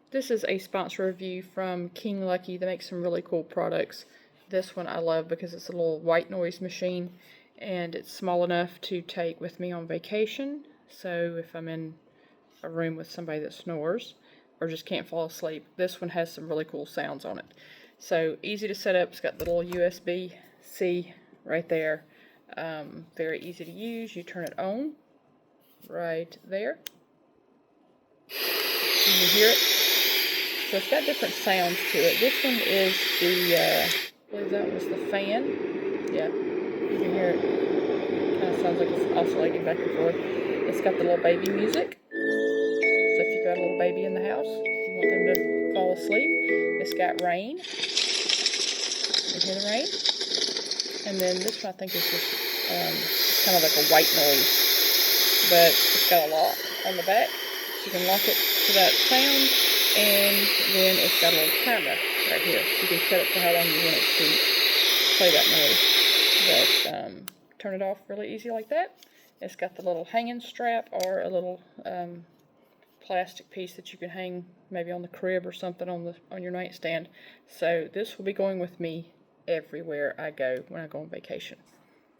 This is a sponsor review from King Lucky. They make some really cool products. This one I love because it's a little white noise machine and it's small enough to take with me on vacation. So if I'm in a room with somebody that snores or just can't fall asleep, this one has some really cool sounds on it. So easy to set up. It's got the little USB-C right there. Very easy to use. You turn it on right there. You can hear it. So it's got different sounds to it. This one is the, I believe that was the fan. Yeah, you can hear it. Kind of sounds like it's oscillating back and forth. It's got the little baby music. So if you've got a little baby in the house, you want them to fall asleep. It's got rain. You can hear the rain. And then this one I think is just kind of like a white noise. But it's got a lock on the back. So you can lock it to that sound. And then it's got a little timer right here. You can set it for how long you want it to play that noise. But turn it off really easy like that. It's got the little hanging strap or a little plastic piece that you can hang maybe on the crib or something on your nightstand. So this will be going with me everywhere I go when I go on vacation.